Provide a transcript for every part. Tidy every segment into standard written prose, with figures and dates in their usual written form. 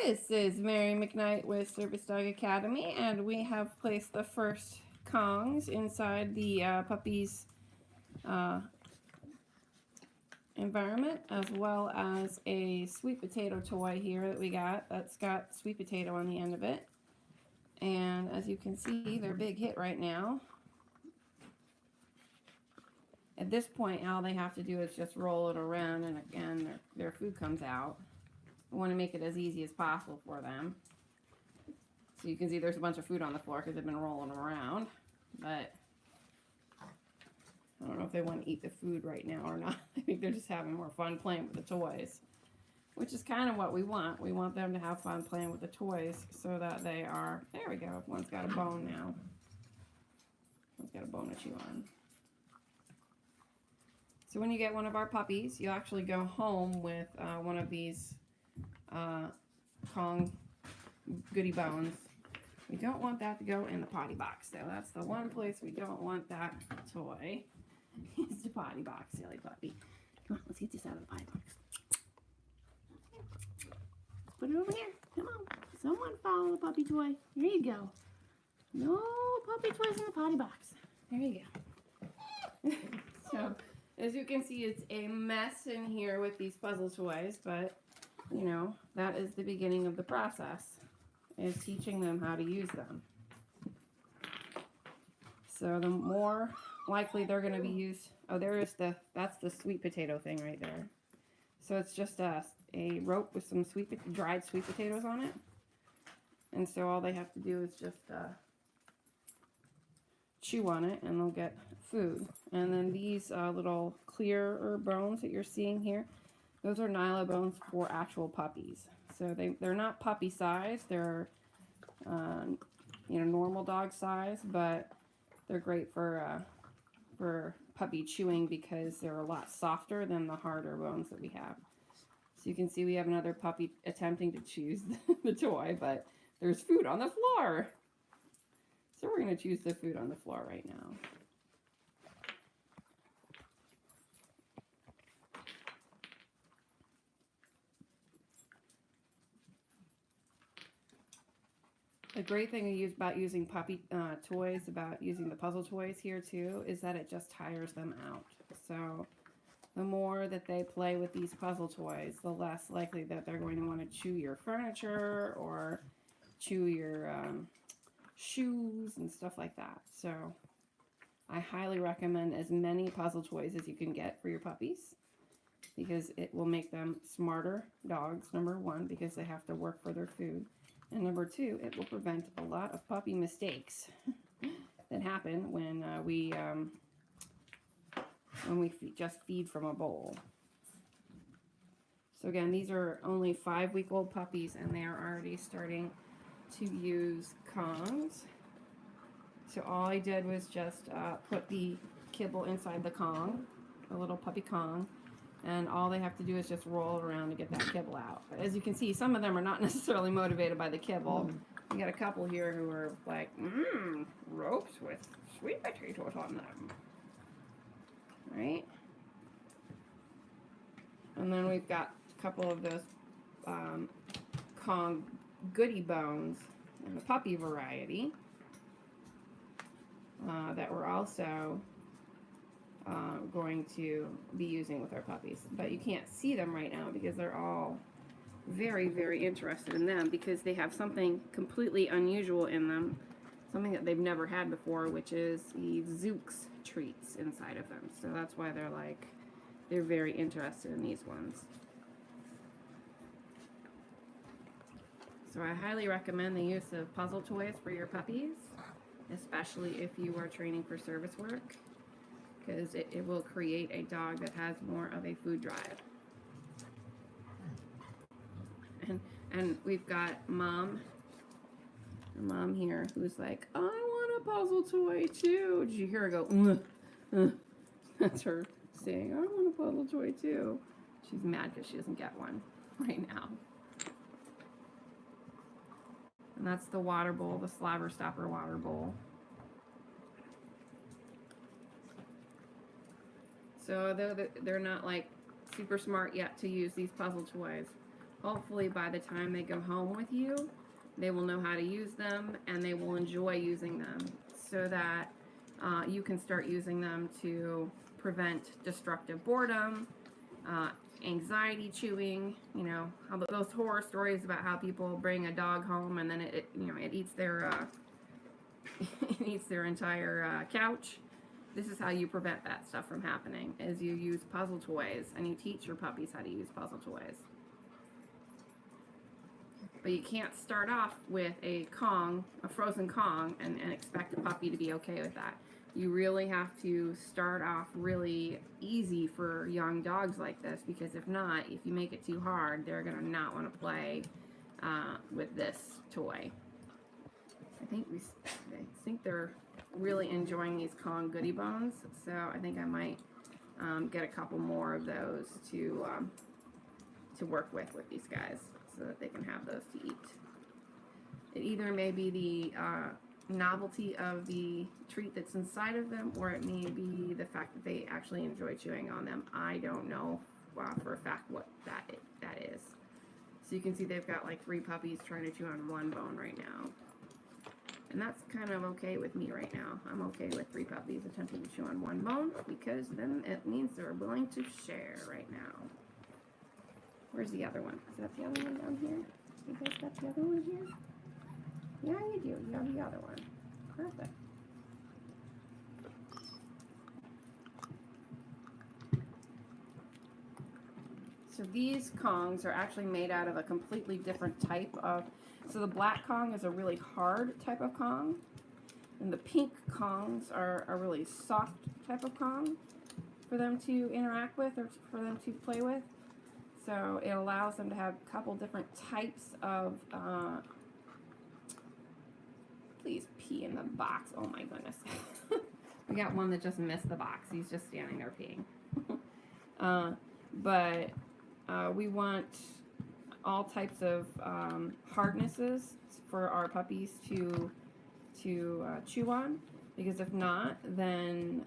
This is Mary McKnight with Service Dog Academy, and we have placed the first Kongs inside the puppies' uh, environment, as well as a sweet potato toy here that we got that's got sweet potato on the end of it. And as you can see, they're a big hit right now. At this point, all they have to do is just roll it around, and again, their food comes out. I want to make it as easy as possible for them. So you can see there's a bunch of food on the floor because they've been rolling around. But I don't know if they want to eat the food right now or not. I think they're just having more fun playing with the toys, which is kind of what we want. We want them to have fun playing with the toys so that they are, there we go, one's got a bone now. One's got a bone to chew on. So when you get one of our puppies, you actually go home with one of these Kong goodie bones. We don't want that to go in the potty box, though. That's the one place we don't want that toy. It's the potty box, silly puppy. Come on, let's get this out of the potty box. Let's put it over here. Come on. Someone follow the puppy toy. There you go. No puppy toys in the potty box. There you go. So, as you can see, it's a mess in here with these puzzle toys, but, you know, that is the beginning of the process, is teaching them how to use them. So the more likely they're going to be used, oh, that's the sweet potato thing right there. So it's just a rope with some dried sweet potatoes on it. And so all they have to do is just chew on it and they'll get food. And then these little clearer bones that you're seeing here, those are nyla bones for actual puppies. So they're not puppy size, they're normal dog size, but they're great for puppy chewing because they're a lot softer than the harder bones that we have. So you can see we have another puppy attempting to choose the toy, but there's food on the floor. So we're going to choose the food on the floor right now. The great thing about using puppy toys, about using the puzzle toys here too, is that it just tires them out. So the more that they play with these puzzle toys, the less likely that they're going to want to chew your furniture or chew your shoes and stuff like that. So I highly recommend as many puzzle toys as you can get for your puppies, because it will make them smarter dogs, number one, because they have to work for their food. And number two, it will prevent a lot of puppy mistakes that happen when we just feed from a bowl. So again, these are only 5-week-old puppies, and they are already starting to use Kongs. So all I did was just put the kibble inside the Kong, the little puppy Kong, and all they have to do is just roll around to get that kibble out. But as you can see, some of them are not necessarily motivated by the kibble. We got a couple here who are like, ropes with sweet potatoes on them. Right? And then we've got a couple of those Kong goodie bones in the puppy variety that we're also going to be using with our puppies. But you can't see them right now because they're all very, very interested in them, because they have something completely unusual in them, something that they've never had before, which is the Zooks treats inside of them. So that's why they're very interested in these ones. So I highly recommend the use of puzzle toys for your puppies, especially if you are training for service work, because it will create a dog that has more of a food drive. And we've got mom here who's like, I want a puzzle toy too. Did you hear her go, That's her saying, I want a puzzle toy too. She's mad because she doesn't get one right now. And that's the water bowl, the slobber stopper water bowl. So though they're not like super smart yet to use these puzzle toys, hopefully by the time they go home with you, they will know how to use them and they will enjoy using them, so that you can start using them to prevent destructive boredom, anxiety chewing. You know, how those horror stories about how people bring a dog home and then it eats their it eats their entire couch. This is how you prevent that stuff from happening, is you use puzzle toys and you teach your puppies how to use puzzle toys. But you can't start off with a frozen Kong, and expect a puppy to be okay with that. You really have to start off really easy for young dogs like this, because if not, if you make it too hard, they're going to not want to play with this toy. I think they're really enjoying these Kong Goody Bones, so I think I might get a couple more of those to work with these guys, so that they can have those to eat. It either may be the novelty of the treat that's inside of them, or it may be the fact that they actually enjoy chewing on them. I don't know for a fact what that is. So you can see they've got like 3 puppies trying to chew on 1 bone right now. And that's kind of okay with me right now. I'm okay with 3 puppies attempting to chew on 1 bone, because then it means they're willing to share right now. Where's the other one? Is that the other one down here? You guys got the other one here? Yeah, you do. You have the other one. Perfect. So these Kongs are actually made out of a completely different type of... So the black Kong is a really hard type of Kong. And the pink Kongs are a really soft type of Kong for them to interact with, or for them to play with. So it allows them to have a couple different types of... Please pee in the box. Oh my goodness. We got one that just missed the box. He's just standing there peeing. But we want all types of hardnesses for our puppies to chew on, because if not, then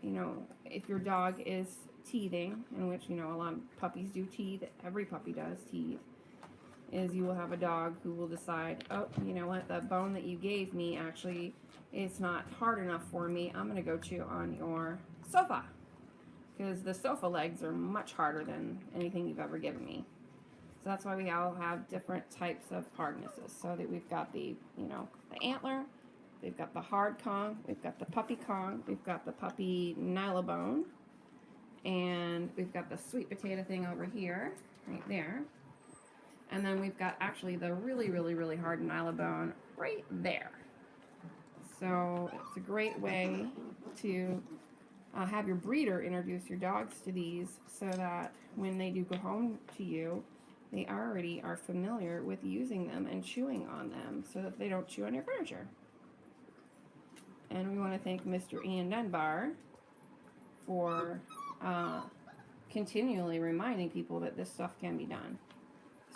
you know, if your dog is teething, in which, you know, a lot of puppies do teeth, every puppy does teeth, is you will have a dog who will decide, oh, you know what, the bone that you gave me actually is not hard enough for me, I'm going to go chew on your sofa, because the sofa legs are much harder than anything you've ever given me. So that's why we all have different types of hardnesses, so that we've got the, you know, the antler, we've got the hard Kong, we've got the puppy Kong, we've got the puppy Nylabone, and we've got the sweet potato thing over here, right there. And then we've got actually the really, really, really hard Nylabone right there. So it's a great way to have your breeder introduce your dogs to these, so that when they do go home to you, they already are familiar with using them and chewing on them, so that they don't chew on your furniture. And we want to thank Mr. Ian Dunbar for continually reminding people that this stuff can be done.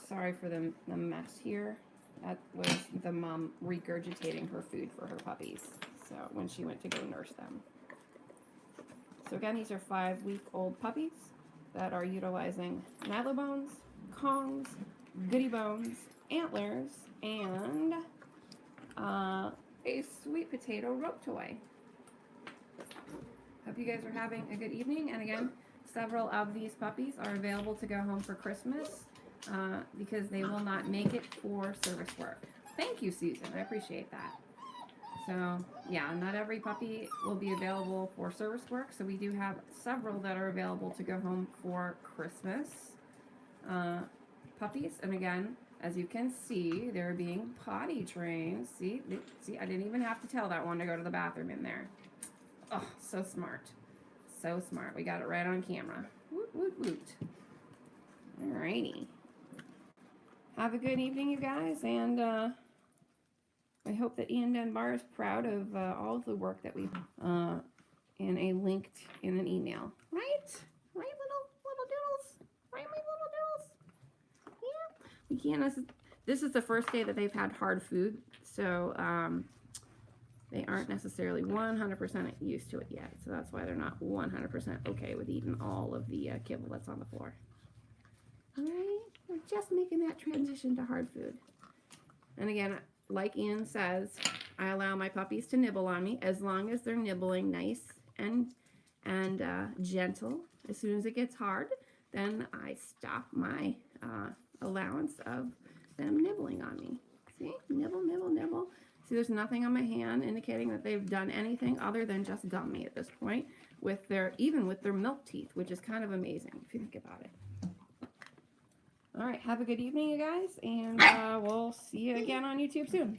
Sorry for the mess here. That was the mom regurgitating her food for her puppies, so when she went to go nurse them. So again, these are 5-week-old puppies that are utilizing Nylabones, Kongs, Goody Bones, antlers, and a sweet potato rope toy. Hope you guys are having a good evening. And again, several of these puppies are available to go home for Christmas because they will not make it for service work. Thank you, Susan. I appreciate that. So, yeah, not every puppy will be available for service work, so we do have several that are available to go home for Christmas puppies. And again, as you can see, they're being potty trained. See, I didn't even have to tell that one to go to the bathroom in there. Oh, so smart. So smart. We got it right on camera. Woot, woot, woot. Alrighty. Have a good evening, you guys, and I hope that Ian Dunbar is proud of all of the work that we've in a linked in an email. Right? Right, little doodles? Right, my little doodles? Yeah. We can't. This is the first day that they've had hard food, so they aren't necessarily 100% used to it yet. So that's why they're not 100% okay with eating all of the kibble that's on the floor. All right, we're just making that transition to hard food. And again, like Ian says, I allow my puppies to nibble on me as long as they're nibbling nice and gentle. As soon as it gets hard, then I stop my allowance of them nibbling on me. See? Nibble, nibble, nibble. See, there's nothing on my hand indicating that they've done anything other than just gum me at this point, even with their milk teeth, which is kind of amazing if you think about it. All right, have a good evening, you guys, and we'll see you again on YouTube soon.